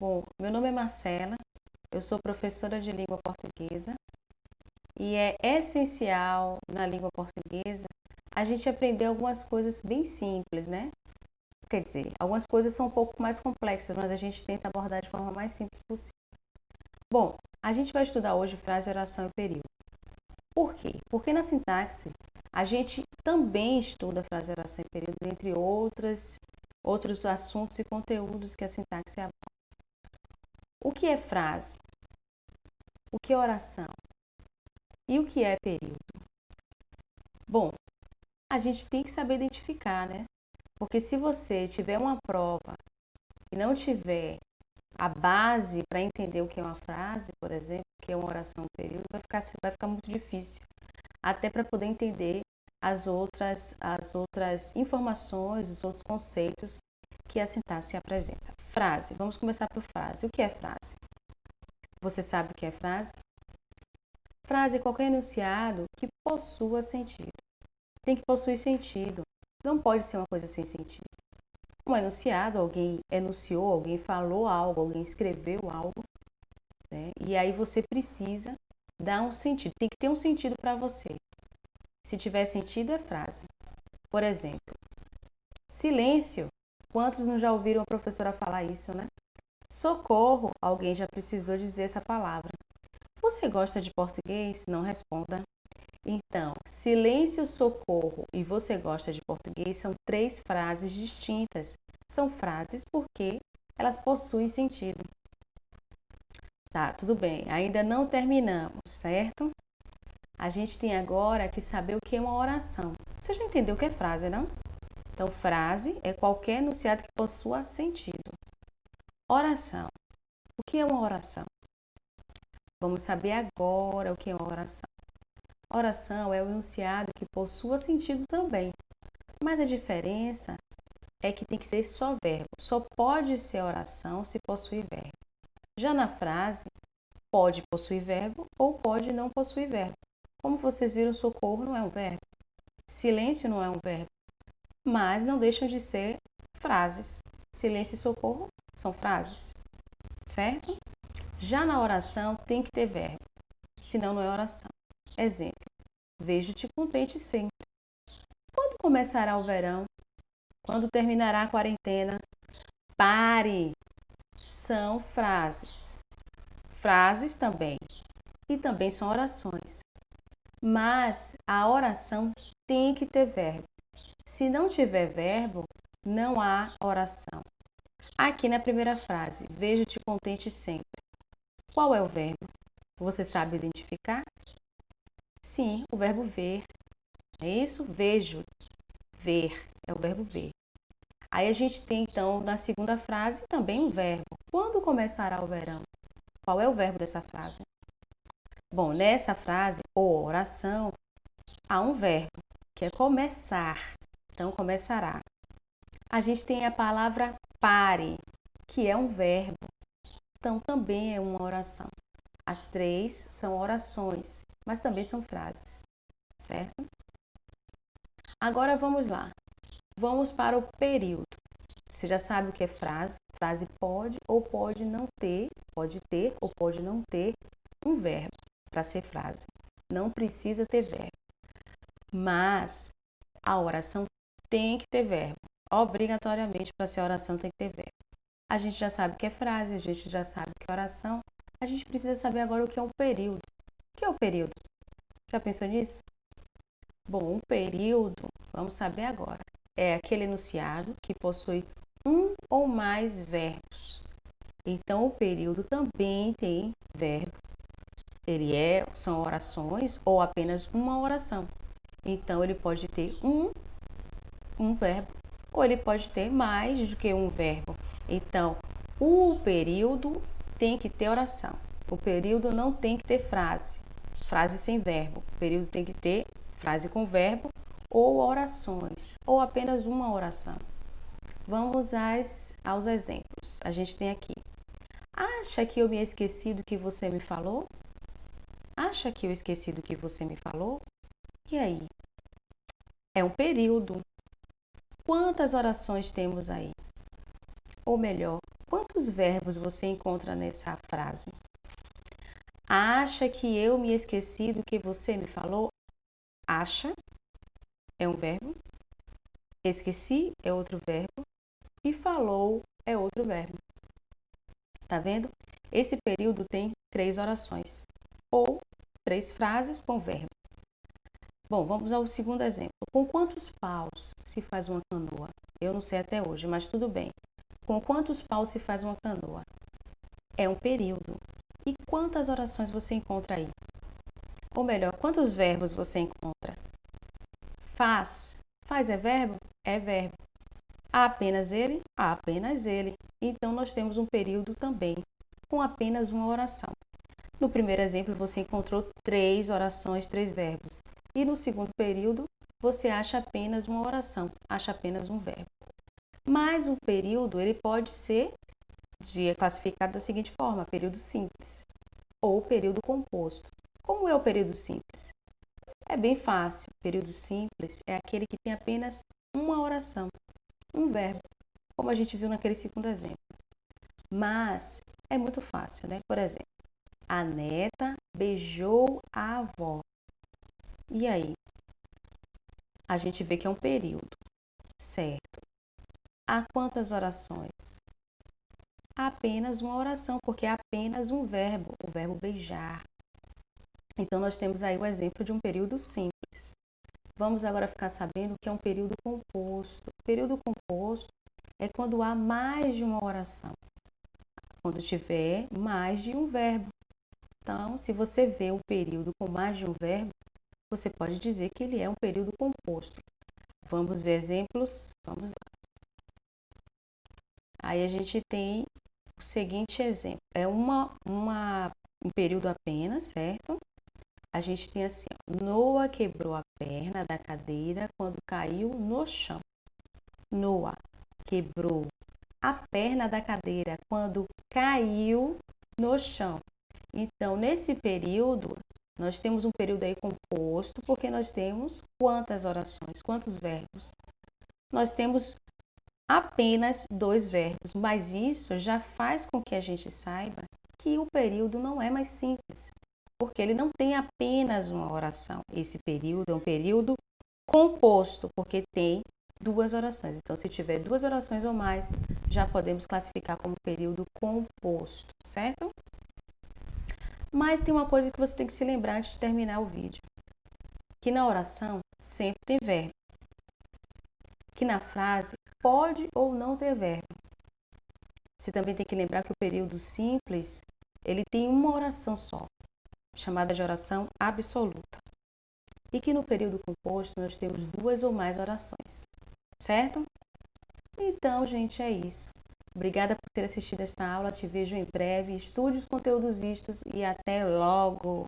Bom, meu nome é Marcela, eu sou professora de língua portuguesa e é essencial na língua portuguesa a gente aprender algumas coisas bem simples, né? Quer dizer, algumas coisas são um pouco mais complexas, mas a gente tenta abordar de forma mais simples possível. Bom, a gente vai estudar hoje frase, oração e período. Por quê? Porque na sintaxe a gente também estuda frase, oração e período, entre outros assuntos e conteúdos que a sintaxe aborda. O que é frase? O que é oração? E o que é período? Bom, a gente tem que saber identificar, né? Porque se você tiver uma prova e não tiver a base para entender o que é uma frase, por exemplo, o que é uma oração, um período, vai ficar muito difícil. Até para poder entender as outras informações, os outros conceitos que a sintaxe apresenta. Frase. Vamos começar por frase. O que é frase? Você sabe o que é frase? Frase é qualquer enunciado que possua sentido. Tem que possuir sentido. Não pode ser uma coisa sem sentido. Um enunciado, alguém enunciou, alguém falou algo, alguém escreveu algo, né? E aí você precisa dar um sentido. Tem que ter um sentido para você. Se tiver sentido, é frase. Por exemplo, silêncio. Quantos não já ouviram a professora falar isso, né? Socorro. Alguém já precisou dizer essa palavra. Você gosta de português? Não responda. Então, silêncio, socorro e você gosta de português são três frases distintas. São frases porque elas possuem sentido. Tá, tudo bem. Ainda não terminamos, certo? A gente tem agora que saber o que é uma oração. Você já entendeu o que é frase, não? Então, frase é qualquer enunciado que possua sentido. Oração. O que é uma oração? Vamos saber agora o que é uma oração. Oração é o enunciado que possua sentido também, mas a diferença é que tem que ser só verbo. Só pode ser oração se possuir verbo. Já na frase, pode possuir verbo ou pode não possuir verbo. Como vocês viram, socorro não é um verbo, silêncio não é um verbo, mas não deixam de ser frases. Silêncio e socorro são frases, certo? Já na oração tem que ter verbo, senão não é oração. Exemplo, vejo-te contente sempre. Quando começará o verão? Quando terminará a quarentena? Pare! São frases. Frases também. E também são orações. Mas a oração tem que ter verbo. Se não tiver verbo, não há oração. Aqui na primeira frase, vejo-te contente sempre. Qual é o verbo? Você sabe identificar? Sim, o verbo ver. É isso? Vejo. Ver. É o verbo ver. Aí a gente tem, então, na segunda frase, também um verbo. Quando começará o verão? Qual é o verbo dessa frase? Bom, nessa frase, ou oração, há um verbo, que é começar. Então, começará. A gente tem a palavra pare, que é um verbo. Então, também é uma oração. As três são orações, mas também são frases, certo? Agora vamos lá. Vamos para o período. Você já sabe o que é frase. Frase pode ou pode não ter, pode ter ou pode não ter um verbo para ser frase. Não precisa ter verbo. Mas a oração tem que ter verbo. Obrigatoriamente, para ser oração tem que ter verbo. A gente já sabe o que é frase, a gente já sabe o que é oração. A gente precisa saber agora o que é um período. O que é o período? Já pensou nisso? Bom, um período, vamos saber agora, é aquele enunciado que possui um ou mais verbos. Então, o período também tem verbo. São orações ou apenas uma oração. Então, ele pode ter um verbo ou ele pode ter mais do que um verbo. Então, o período tem que ter oração. O período não tem que ter frase. Frase sem verbo. O período tem que ter frase com verbo ou orações, ou apenas uma oração. Vamos aos exemplos. A gente tem aqui. Acha que eu me esqueci do que você me falou? Acha que eu esqueci do que você me falou? E aí? É um período. Quantas orações temos aí? Ou melhor, Quantos verbos você encontra nessa frase? Acha que eu me esqueci do que você me falou? Acha é um verbo. Esqueci é outro verbo. E falou é outro verbo. Tá vendo? Esse período tem 3 orações ou 3 frases com verbo. Bom, vamos ao segundo exemplo. Com quantos paus se faz uma canoa? Eu não sei até hoje, mas tudo bem. Com quantos paus se faz uma canoa? É um período. E quantas orações você encontra aí? Ou melhor, quantos verbos você encontra? Faz. Faz é verbo? É verbo. Há apenas ele? Há apenas ele. Então, nós temos um período também, com apenas uma oração. No primeiro exemplo, você encontrou 3 orações, 3 verbos. E no segundo período, você acha apenas uma oração, acha apenas um verbo. Mas o período, ele pode ser classificado da seguinte forma: período simples ou período composto. Como é o período simples? É bem fácil. O período simples é aquele que tem apenas uma oração, um verbo, como a gente viu naquele segundo exemplo. Mas é muito fácil, né? Por exemplo, a neta beijou a avó. E aí? A gente vê que é um período, certo? Há quantas orações? Apenas uma oração, porque é apenas um verbo, o verbo beijar. Então, nós temos aí o exemplo de um período simples. Vamos agora ficar sabendo que é um período composto. O período composto é quando há mais de uma oração, quando tiver mais de um verbo. Então, se você vê um período com mais de um verbo, você pode dizer que ele é um período composto. Vamos ver exemplos? Vamos lá. Aí a gente tem o seguinte exemplo. É um período apenas, certo? A gente tem assim, ó, Noah quebrou a perna da cadeira quando caiu no chão. Noah quebrou a perna da cadeira quando caiu no chão. Então, nesse período, nós temos um período aí composto, porque nós temos quantas orações, quantos verbos? Nós temos apenas 2 verbos, mas isso já faz com que a gente saiba que o período não é mais simples, porque ele não tem apenas uma oração. Esse período é um período composto, porque tem 2 orações. Então, se tiver 2 orações ou mais, já podemos classificar como período composto, certo? Mas tem uma coisa que você tem que se lembrar antes de terminar o vídeo, que na oração sempre tem verbo, que na frase pode ou não ter verbo. Você também tem que lembrar que o período simples, ele tem uma oração só, chamada de oração absoluta. E que no período composto nós temos 2 ou mais orações, certo? Então, gente, é isso. Obrigada por ter assistido esta aula. Te vejo em breve. Estude os conteúdos vistos e até logo!